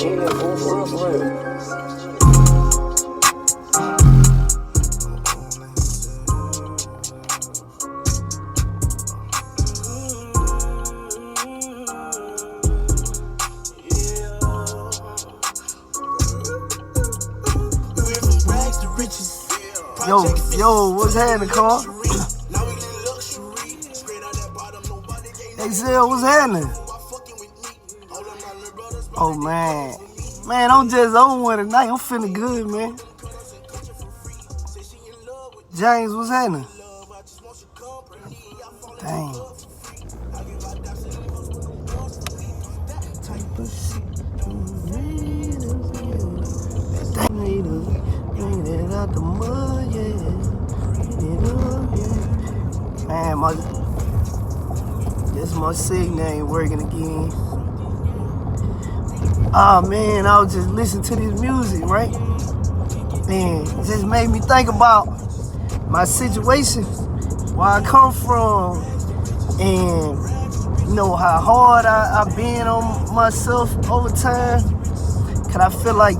chilling, fool, for real. Yo, what's happening, Carl? Hey, Zell, what's happening? Oh, man. Man, I'm just on one tonight. I'm feeling good, man. James, what's happening? Dang. Out the mud, yeah. Man, my signal ain't working again. Oh man, I was just listening to this music, right? Man, it just made me think about my situation, where I come from, and you know how hard I've been on myself over time. Cause I feel like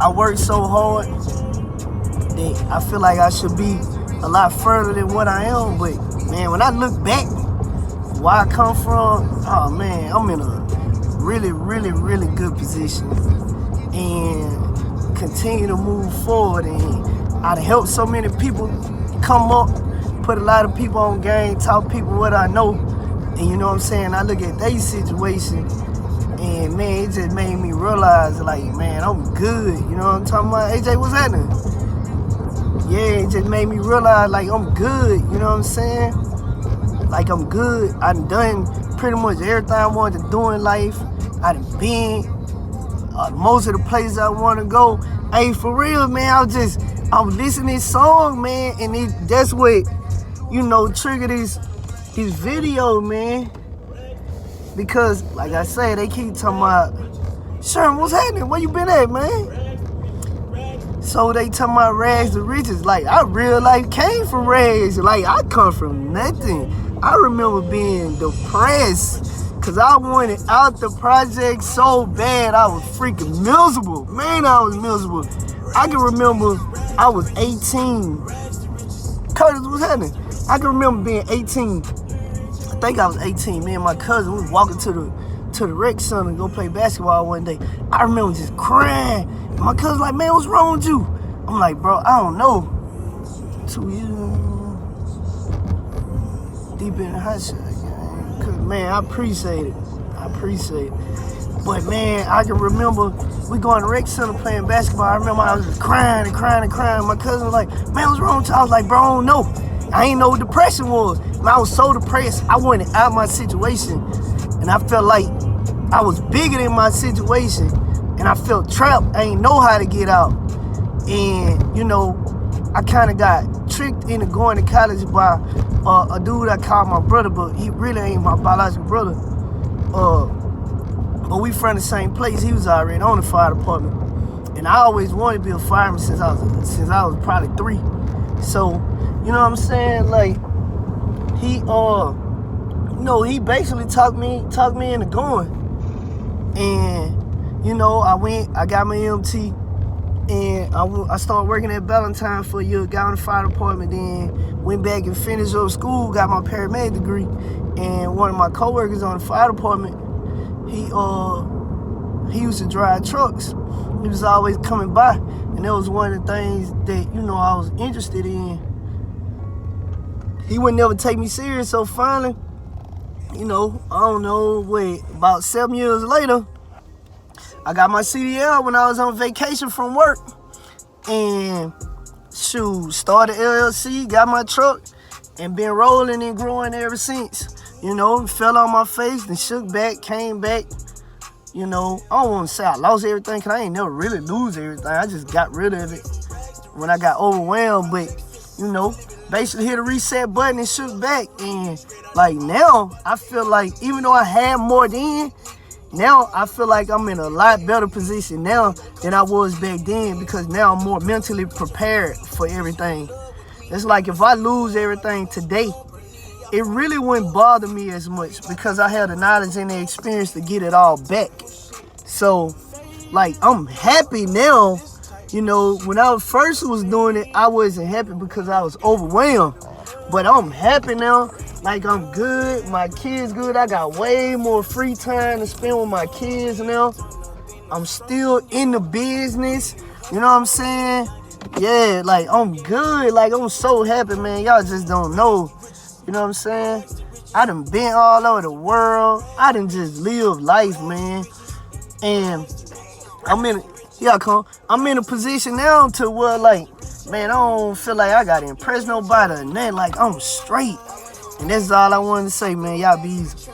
I work so hard that I feel like I should be a lot further than what I am. But man, when I look back where I come from, oh man, I'm in a really, really, really good position and continue to move forward. And I'd help so many people come up, put a lot of people on game, taught people what I know. And you know what I'm saying? I look at their situation and man, it just made me realize, like, man, I'm good. You know what I'm talking about? AJ, what's happening? Yeah, it just made me realize, like, I'm good. You know what I'm saying? Like, I'm good. I done pretty much everything I wanted to do in life. I done been most of the places I want to go. Hey, for real, man, I was listening to this song, man, and that's what, you know, triggered this video, man. Because, like I say, they keep talking about, Sherm, what's happening? Where you been at, man? So they talking about rags to riches. Like, I real life came from rags. Like, I come from nothing. I remember being depressed because I wanted out the project so bad. I was freaking miserable. Man, I was miserable. I can remember I was 18. Curtis, what's happening? I can remember being 18. I think I was 18. Me and my cousin, we was walking to the rec center and go play basketball one day. I remember just crying. And my cousin like, man, what's wrong with you? I'm like, bro, I don't know. 2 years deep in the hot shot. Man, I appreciate it. But man, I can remember we going to rec center playing basketball. I remember I was just crying and crying and crying. My cousin was like, man, what's wrong with you? I was like, bro, I don't know. I ain't know what depression was. Man, I was so depressed. I wanted out of my situation. And I felt like I was bigger than my situation. And I felt trapped. I ain't know how to get out. And, you know, I kind of got tricked into going to college by a dude I call my brother, but he really ain't my biological brother. But we from the same place. He was already on the fire department. And I always wanted to be a fireman since I was probably 3. So, you know what I'm saying? Like, he he basically talked me into going. And, you know, I got my MT, and I started working at Valentine for a year, got on the fire department, then went back and finished up school, got my paramedic degree. And one of my coworkers on the fire department, he used to drive trucks. He was always coming by, and that was one of the things that, you know, I was interested in. He would never take me serious, so finally, you know, I don't know, about 7 years later, I got my CDL when I was on vacation from work. And started LLC, got my truck, and been rolling and growing ever since. You know, fell on my face, then shook back, came back. You know, I don't want to say I lost everything, because I ain't never really lose everything. I just got rid of it when I got overwhelmed. But, you know, basically hit a reset button and shook back. And, like, now, I feel like, even though I had more then, now I feel like I'm in a lot better position now than I was back then, because now I'm more mentally prepared for everything. It's like if I lose everything today, it really wouldn't bother me as much because I had the knowledge and the experience to get it all back. So, like, I'm happy now. You know, when I first was doing it, I wasn't happy because I was overwhelmed. But I'm happy now. Like, I'm good. My kids good. I got way more free time to spend with my kids now. I'm still in the business. You know what I'm saying? Yeah, like, I'm good. Like, I'm so happy, man. Y'all just don't know. You know what I'm saying? I done been all over the world. I done just live life, man. And I'm in a position now to where, like, man, I don't feel like I gotta impress nobody or nothing. Like, I'm straight. And that's all I wanted to say, man. Y'all be easy.